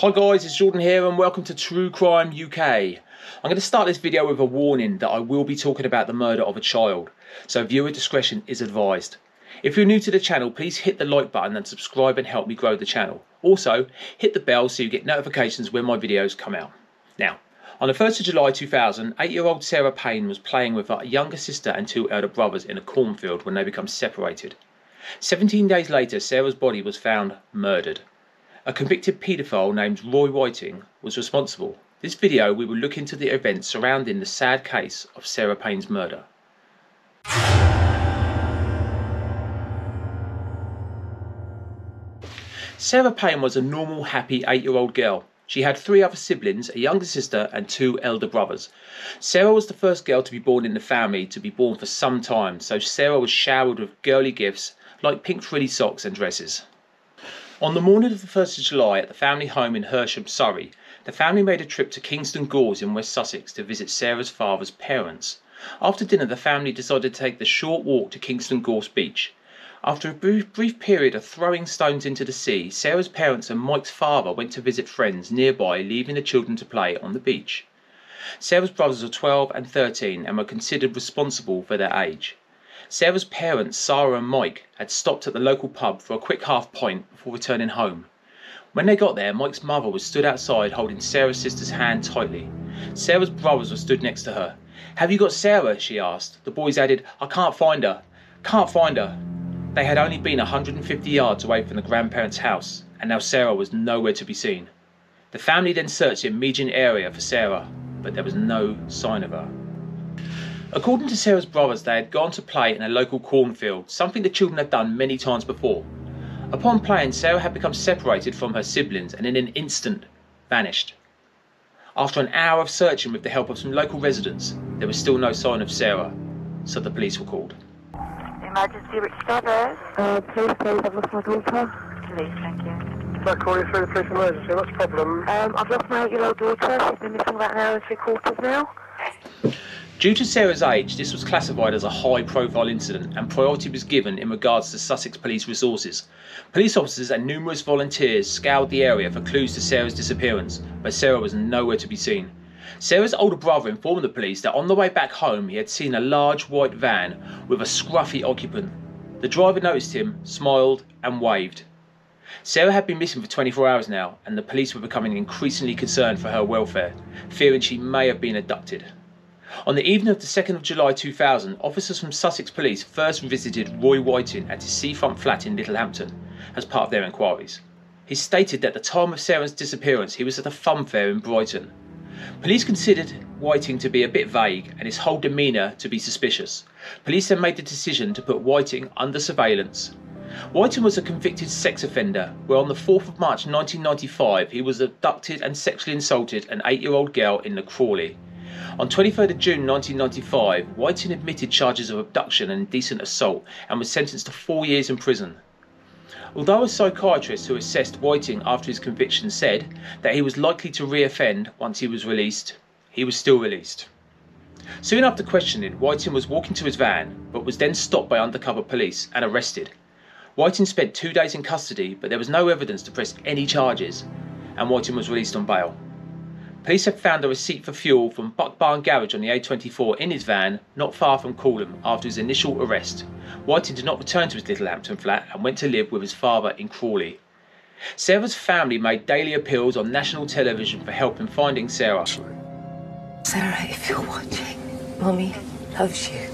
Hi guys, it's Jordan here and welcome to True Crime UK. I'm going to start this video with a warning that I will be talking about the murder of a child, so viewer discretion is advised. If you're new to the channel, please hit the like button and subscribe and help me grow the channel. Also, hit the bell so you get notifications when my videos come out. Now, on the 1st of July 2000, 8-year-old Sarah Payne was playing with her younger sister and two elder brothers in a cornfield when they became separated. 17 days later, Sarah's body was found murdered. A convicted paedophile named Roy Whiting was responsible. This video we will look into the events surrounding the sad case of Sarah Payne's murder. Sarah Payne was a normal, happy 8-year-old girl. She had 3 other siblings, a younger sister and 2 elder brothers. Sarah was the first girl to be born in the family to be born for some time, so Sarah was showered with girly gifts like pink frilly socks and dresses. On the morning of the 1st of July at the family home in Hersham, Surrey, the family made a trip to Kingston Gorse in West Sussex to visit Sarah's father's parents. After dinner, the family decided to take the short walk to Kingston Gorse beach. After a brief period of throwing stones into the sea, Sarah's parents and Mike's father went to visit friends nearby, leaving the children to play on the beach. Sarah's brothers were 12 and 13 and were considered responsible for their age. Sarah's parents, Sarah and Mike, had stopped at the local pub for a quick half pint before returning home. When they got there, Mike's mother was stood outside holding Sarah's sister's hand tightly. Sarah's brothers were stood next to her. "Have you got Sarah?" she asked. The boys added, "I can't find her. Can't find her." They had only been 150 yards away from the grandparents' house, and now Sarah was nowhere to be seen. The family then searched the immediate area for Sarah, but there was no sign of her. According to Sarah's brothers, they had gone to play in a local cornfield, something the children had done many times before. Upon playing, Sarah had become separated from her siblings and in an instant vanished. After an hour of searching with the help of some local residents, there was still no sign of Sarah, so the police were called. Emergency, which service? Please, I've lost my daughter. Police, thank you. Can I call you through the police emergency? What's the problem? I've lost my 8-year-old daughter. She's been missing about an hour and 3/4 now. Due to Sarah's age, this was classified as a high-profile incident and priority was given in regards to Sussex police resources. Police officers and numerous volunteers scoured the area for clues to Sarah's disappearance, but Sarah was nowhere to be seen. Sarah's older brother informed the police that on the way back home he had seen a large white van with a scruffy occupant. The driver noticed him, smiled and waved. Sarah had been missing for 24 hours now, and the police were becoming increasingly concerned for her welfare, fearing she may have been abducted. On the evening of the 2nd of July 2000, officers from Sussex Police first visited Roy Whiting at his seafront flat in Littlehampton as part of their inquiries. He stated that at the time of Sarah's disappearance he was at a fun fair in Brighton. Police considered Whiting to be a bit vague and his whole demeanour to be suspicious. Police then made the decision to put Whiting under surveillance. Whiting was a convicted sex offender, where on the 4th of March 1995 he was abducted and sexually insulted an 8-year-old girl in the Crawley. On 23rd of June 1995, Whiting admitted charges of abduction and indecent assault and was sentenced to 4 years in prison. Although a psychiatrist who assessed Whiting after his conviction said that he was likely to re-offend once he was released, he was still released. Soon after questioning, Whiting was walking to his van, but was then stopped by undercover police and arrested. Whiting spent 2 days in custody, but there was no evidence to press any charges, and Whiting was released on bail. Police had found a receipt for fuel from Buck Barn Garage on the A24 in his van, not far from Coolham, after his initial arrest. Whiting did not return to his Littlehampton flat and went to live with his father in Crawley. Sarah's family made daily appeals on national television for help in finding Sarah. Sarah, if you're watching, Mummy loves you.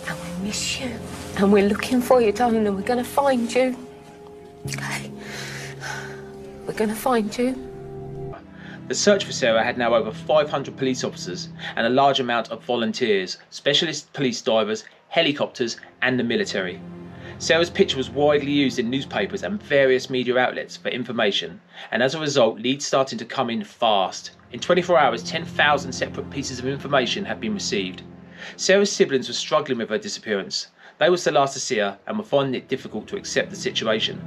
And we miss you. And we're looking for you, darling, and we're going to find you. Okay? We're going to find you. The search for Sarah had now over 500 police officers and a large amount of volunteers, specialist police divers, helicopters and the military. Sarah's picture was widely used in newspapers and various media outlets for information, and as a result leads started to come in fast. In 24 hours 10,000 separate pieces of information had been received. Sarah's siblings were struggling with her disappearance. They were the last to see her and were finding it difficult to accept the situation.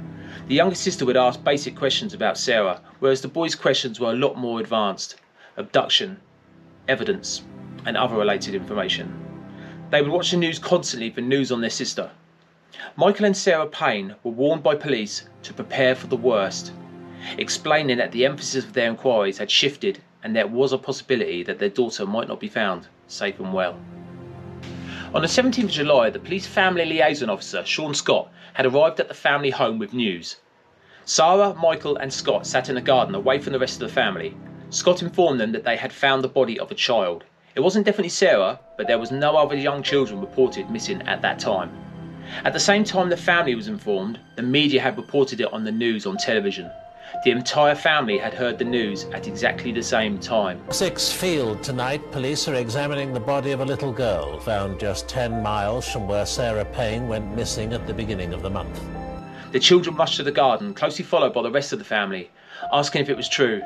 The younger sister would ask basic questions about Sarah, whereas the boys' questions were a lot more advanced. Abduction, evidence, and other related information. They would watch the news constantly for news on their sister. Michael and Sarah Payne were warned by police to prepare for the worst. explaining that the emphasis of their inquiries had shifted and there was a possibility that their daughter might not be found safe and well. On the 17th of July, the police family liaison officer, Sean Scott, had arrived at the family home with news. Sarah, Michael and Scott sat in the garden away from the rest of the family. Scott informed them that they had found the body of a child. It wasn't definitely Sarah, but there was no other young children reported missing at that time. At the same time the family was informed, the media had reported it on the news on television. The entire family had heard the news at exactly the same time. Sussex Field tonight, police are examining the body of a little girl found just 10 miles from where Sarah Payne went missing at the beginning of the month. The children rushed to the garden, closely followed by the rest of the family, asking if it was true.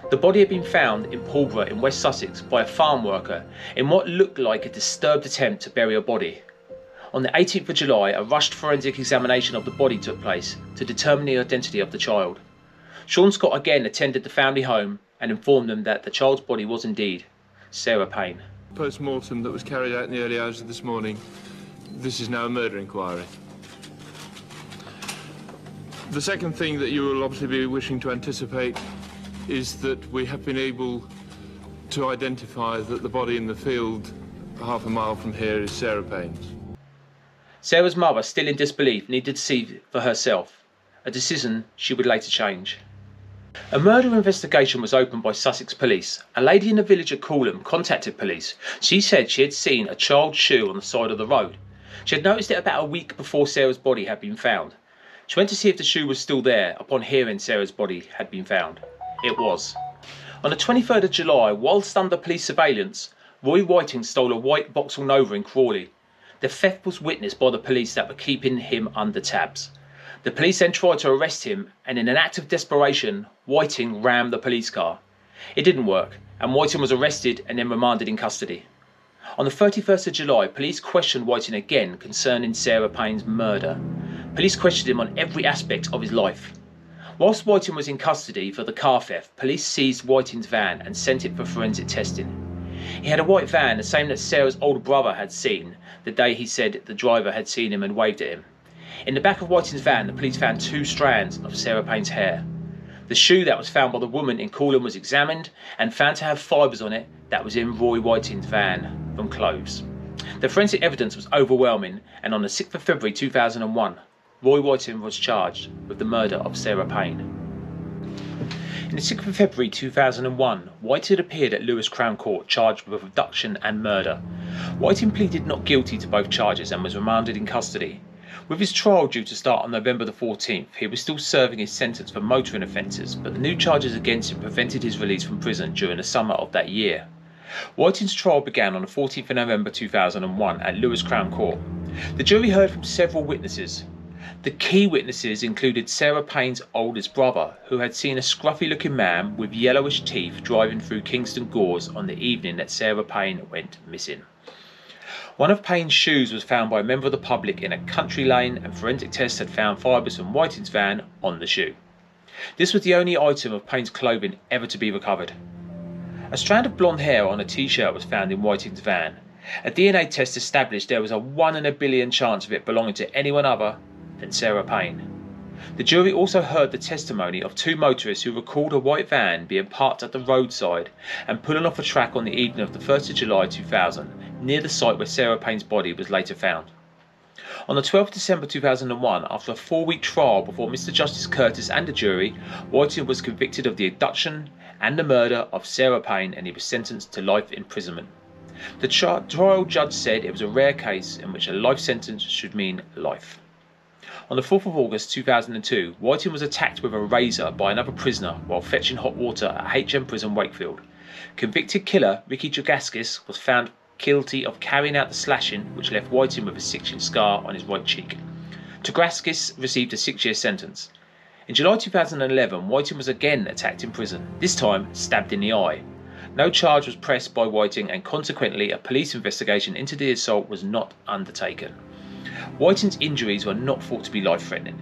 The body had been found in Pulborough in West Sussex by a farm worker in what looked like a disturbed attempt to bury a body. On the 18th of July, a rushed forensic examination of the body took place to determine the identity of the child. Sean Scott again attended the family home and informed them that the child's body was indeed Sarah Payne. Post-mortem that was carried out in the early hours of this morning. This is now a murder inquiry. The second thing that you will obviously be wishing to anticipate is that we have been able to identify that the body in the field half a mile from here is Sarah Payne's. Sarah's mother, still in disbelief, needed to see for herself, a decision she would later change. A murder investigation was opened by Sussex police. A lady in the village of Coolham contacted police. She said she had seen a child's shoe on the side of the road. She had noticed it about a week before Sarah's body had been found. She went to see if the shoe was still there upon hearing Sarah's body had been found. It was. On the 23rd of July, whilst under police surveillance, Roy Whiting stole a white Vauxhall Nova in Crawley. The theft was witnessed by the police that were keeping him under tabs. The police then tried to arrest him, and in an act of desperation, Whiting rammed the police car. It didn't work, and Whiting was arrested and then remanded in custody. On the 31st of July, police questioned Whiting again concerning Sarah Payne's murder. Police questioned him on every aspect of his life. Whilst Whiting was in custody for the car theft, police seized Whiting's van and sent it for forensic testing. He had a white van, the same that Sarah's older brother had seen the day he said the driver had seen him and waved at him. In the back of Whiting's van, the police found 2 strands of Sarah Payne's hair. The shoe that was found by the woman in Coolham was examined and found to have fibres on it that was in Roy Whiting's van from clothes. The forensic evidence was overwhelming, and on the 6th of February 2001, Roy Whiting was charged with the murder of Sarah Payne. In the 6th of February 2001, Whiting appeared at Lewes Crown Court charged with abduction and murder. Whiting pleaded not guilty to both charges and was remanded in custody. With his trial due to start on November the 14th, he was still serving his sentence for motoring offences, but the new charges against him prevented his release from prison during the summer of that year. Whiting's trial began on the 14th of November 2001 at Lewes Crown Court. The jury heard from several witnesses. The key witnesses included Sarah Payne's oldest brother, who had seen a scruffy-looking man with yellowish teeth driving through Kingston Gauze on the evening that Sarah Payne went missing. One of Payne's shoes was found by a member of the public in a country lane, and forensic tests had found fibres from Whiting's van on the shoe. This was the only item of Payne's clothing ever to be recovered. A strand of blonde hair on a t-shirt was found in Whiting's van. A DNA test established there was a 1 in a billion chance of it belonging to anyone other than Sarah Payne. The jury also heard the testimony of 2 motorists who recalled a white van being parked at the roadside and pulling off a track on the evening of the 1st of July 2000, near the site where Sarah Payne's body was later found. On the 12th of December 2001, after a 4-week trial before Mr Justice Curtis and the jury, Whiting was convicted of the abduction and the murder of Sarah Payne, and he was sentenced to life imprisonment. The trial judge said it was a rare case in which a life sentence should mean life. On the 4th of August 2002, Whiting was attacked with a razor by another prisoner while fetching hot water at HM Prison Wakefield. Convicted killer Ricky Dragaskis was found guilty of carrying out the slashing, which left Whiting with a 6-inch scar on his right cheek. Dragaskis received a 6-year sentence. In July 2011, Whiting was again attacked in prison, this time stabbed in the eye. No charge was pressed by Whiting, and consequently a police investigation into the assault was not undertaken. Whiting's injuries were not thought to be life-threatening.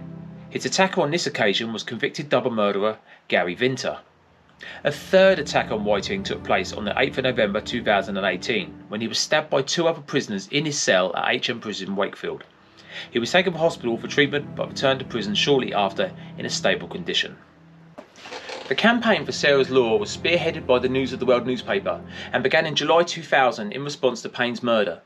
His attacker on this occasion was convicted double murderer Gary Vinter. A third attack on Whiting took place on the 8th of November 2018, when he was stabbed by 2 other prisoners in his cell at HM Prison Wakefield. He was taken to hospital for treatment but returned to prison shortly after in a stable condition. The campaign for Sarah's Law was spearheaded by the News of the World newspaper and began in July 2000 in response to Payne's murder.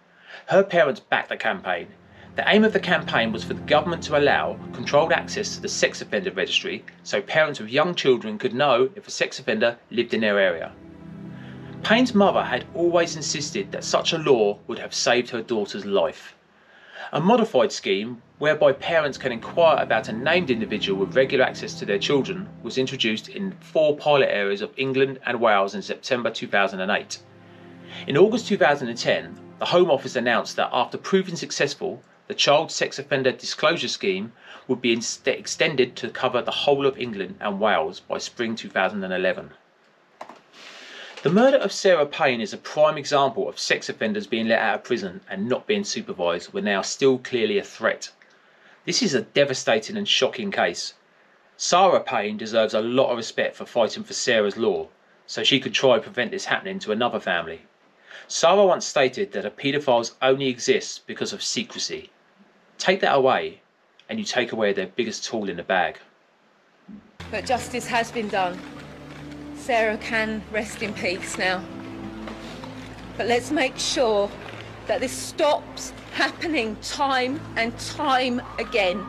Her parents backed the campaign. The aim of the campaign was for the government to allow controlled access to the sex offender registry so parents with young children could know if a sex offender lived in their area. Payne's mother had always insisted that such a law would have saved her daughter's life. A modified scheme whereby parents can inquire about a named individual with regular access to their children was introduced in 4 pilot areas of England and Wales in September 2008. In August 2010, the Home Office announced that after proving successful, the Child Sex Offender Disclosure Scheme would be extended to cover the whole of England and Wales by spring 2011. The murder of Sarah Payne is a prime example of sex offenders being let out of prison and not being supervised when they are still clearly a threat. This is a devastating and shocking case. Sarah Payne deserves a lot of respect for fighting for Sarah's Law, so she could try and prevent this happening to another family. Sarah once stated that a paedophiles only exists because of secrecy. Take that away, and you take away their biggest tool in the bag. But justice has been done. Sarah can rest in peace now. But let's make sure that this stops happening time and time again.